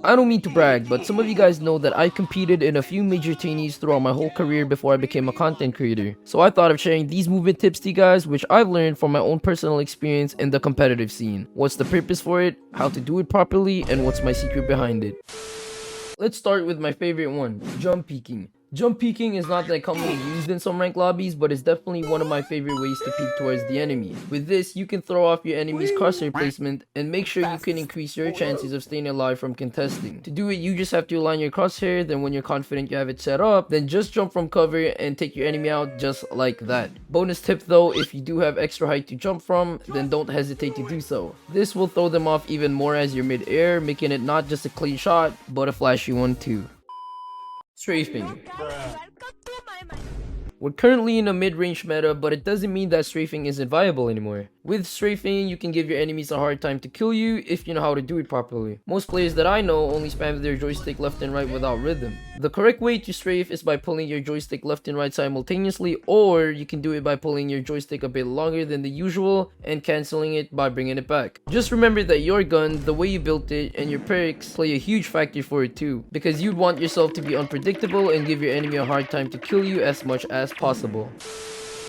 I don't mean to brag, but some of you guys know that I competed in a few major tourneys throughout my whole career before I became a content creator. So I thought of sharing these movement tips to you guys, which I've learned from my own personal experience in the competitive scene. What's the purpose for it, how to do it properly, and what's my secret behind it. Let's start with my favorite one, jump peeking. Jump peeking is not that commonly used in some ranked lobbies, but it's definitely one of my favorite ways to peek towards the enemy. With this, you can throw off your enemy's crosshair placement and make sure you can increase your chances of staying alive from contesting. To do it, you just have to align your crosshair, then when you're confident you have it set up, then just jump from cover and take your enemy out just like that. Bonus tip though, if you do have extra height to jump from, then don't hesitate to do so. This will throw them off even more as you're mid-air, making it not just a clean shot, but a flashy one too. Strafing. We're currently in a mid-range meta, but it doesn't mean that strafing isn't viable anymore. With strafing, you can give your enemies a hard time to kill you if you know how to do it properly. Most players that I know only spam their joystick left and right without rhythm. The correct way to strafe is by pulling your joystick left and right simultaneously, or you can do it by pulling your joystick a bit longer than the usual and cancelling it by bringing it back. Just remember that your gun, the way you built it, and your perks play a huge factor for it too, because you'd want yourself to be unpredictable and give your enemy a hard time to kill you as much as possible.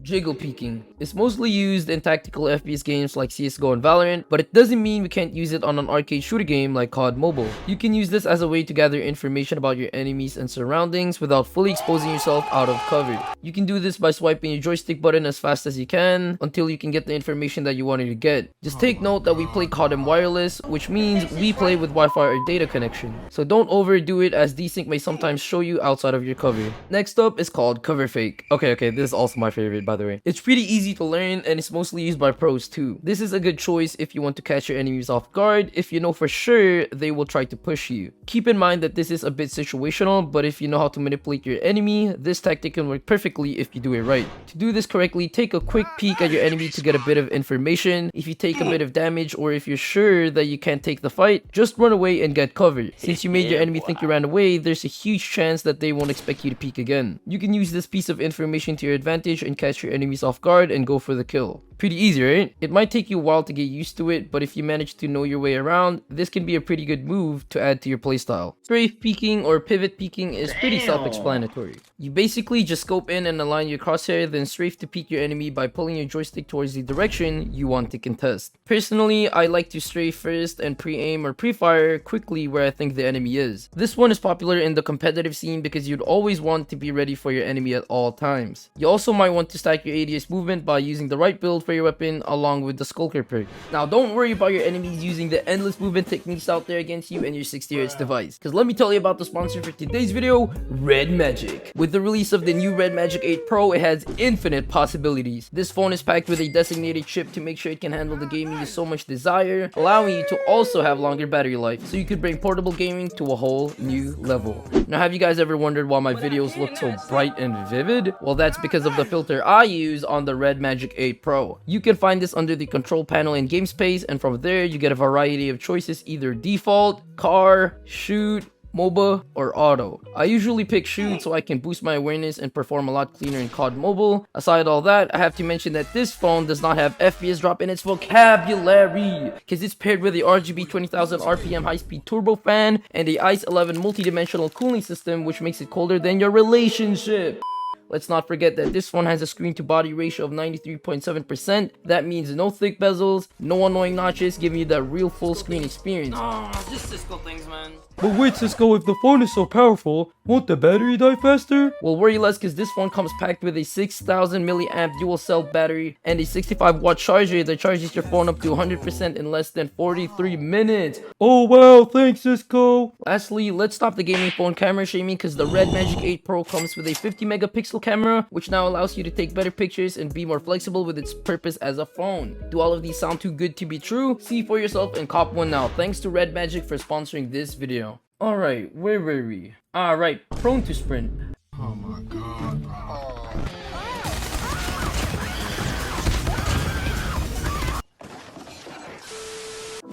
Jiggle peeking. It's mostly used in tactical FPS games like Sisco and Valorant, but it doesn't mean we can't use it on an arcade shooter game like COD Mobile. You can use this as a way to gather information about your enemies and surroundings without fully exposing yourself out of cover. You can do this by swiping your joystick button as fast as you can until you can get the information that you wanted to get. Just take note that we play CODM wireless, which means we play with Wi-Fi or data connection. So don't overdo it, as desync may sometimes show you outside of your cover. Next up is called cover fake. Okay, this is also my favorite, by the way. It's pretty easy to learn and it's mostly used by pros too. This is a good choice if you want to catch your enemies off guard, if you know for sure they will try to push you. Keep in mind that this is a bit situational, but if you know how to manipulate your enemy, this tactic can work perfectly if you do it right. To do this correctly, take a quick peek at your enemy to get a bit of information. If you take a bit of damage or if you're sure that you can't take the fight, just run away and get covered. Since you made your enemy think you ran away, there's a huge chance that they won't expect you to peek again. You can use this piece of information to your advantage and catch your enemies off guard and go for the kill. Pretty easy, right? It might take you a while to get used to it, but if you manage to know your way around, this can be a pretty good move to add to your playstyle. Strafe peeking or pivot peeking is pretty self-explanatory. You basically just scope in and align your crosshair, then strafe to peek your enemy by pulling your joystick towards the direction you want to contest. Personally, I like to strafe first and pre-aim or pre-fire quickly where I think the enemy is. This one is popular in the competitive scene because you'd always want to be ready for your enemy at all times. You also might want to stack your ADS movement by using the right build for your weapon along with the Skulker perk. Now don't worry about your enemies using the endless movement techniques out there against you and your 60Hz device, because let me tell you about the sponsor for today's video, Red Magic. With the release of the new Red Magic 8 Pro, it has infinite possibilities. This phone is packed with a designated chip to make sure it can handle the gaming you so much desire, allowing you to also have longer battery life, so you could bring portable gaming to a whole new level. Now, have you guys ever wondered why my videos look so bright and vivid? Well, that's because of the filter I use on the Red Magic 8 Pro. You can find this under the control panel in game space, and from there you get a variety of choices, either default, car, shoot, MOBA, or auto. I usually pick shoot so I can boost my awareness and perform a lot cleaner in COD Mobile. Aside all that, I have to mention that this phone does not have FPS drop in its vocabulary, because it's paired with the RGB 20,000 RPM high-speed turbo fan and the ICE 11 multi-dimensional cooling system, which makes it colder than your relationship. Let's not forget that this phone has a screen to body ratio of 93.7%. That means no thick bezels, no annoying notches, giving you that real full screen experience. Oh, just Sisco things, man. But wait, Sisco, if the phone is so powerful, won't the battery die faster? Well, worry less, because this phone comes packed with a 6000 milliamp dual cell battery and a 65-watt charger that charges your phone up to 100% in less than 43 minutes. Oh wow, thanks Sisco. Lastly, let's stop the gaming phone camera shaming, because the Red Magic 8 Pro comes with a 50 megapixel camera, which now allows you to take better pictures and be more flexible with its purpose as a phone. Do all of these sound too good to be true? See for yourself and cop one now. Thanks to Red Magic for sponsoring this video. Alright, where were we? Alright, prone to sprint. Oh my god.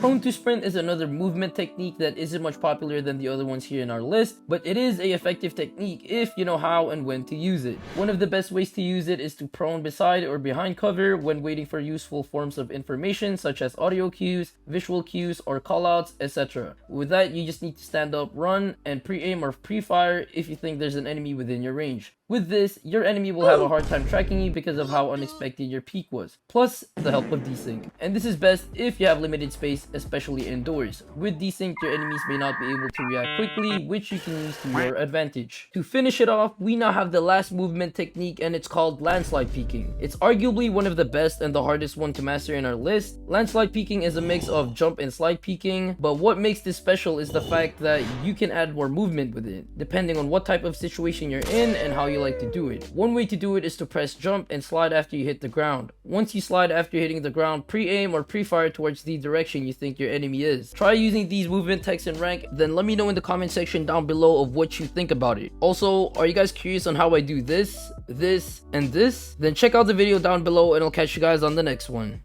Prone to sprint is another movement technique that isn't much popular than the other ones here in our list, but it is a effective technique if you know how and when to use it. One of the best ways to use it is to prone beside or behind cover when waiting for useful forms of information such as audio cues, visual cues, or callouts, etc. With that, you just need to stand up, run, and pre-aim or pre-fire if you think there's an enemy within your range. With this, your enemy will have a hard time tracking you because of how unexpected your peak was, plus the help of desync. And this is best if you have limited space, especially indoors. With desync, your enemies may not be able to react quickly, which you can use to your advantage. To finish it off, we now have the last movement technique, and it's called landslide peeking. It's arguably one of the best and the hardest one to master in our list. Landslide peeking is a mix of jump and slide peeking, but what makes this special is the fact that you can add more movement with it, depending on what type of situation you're in and how you like to do it. One way to do it is to press jump and slide after you hit the ground. Once you slide after hitting the ground, pre-aim or pre-fire towards the direction you think your enemy is. Try using these movement techs in rank, then let me know in the comment section down below of what you think about it. Also, are you guys curious on how I do this, and this? Then check out the video down below and I'll catch you guys on the next one.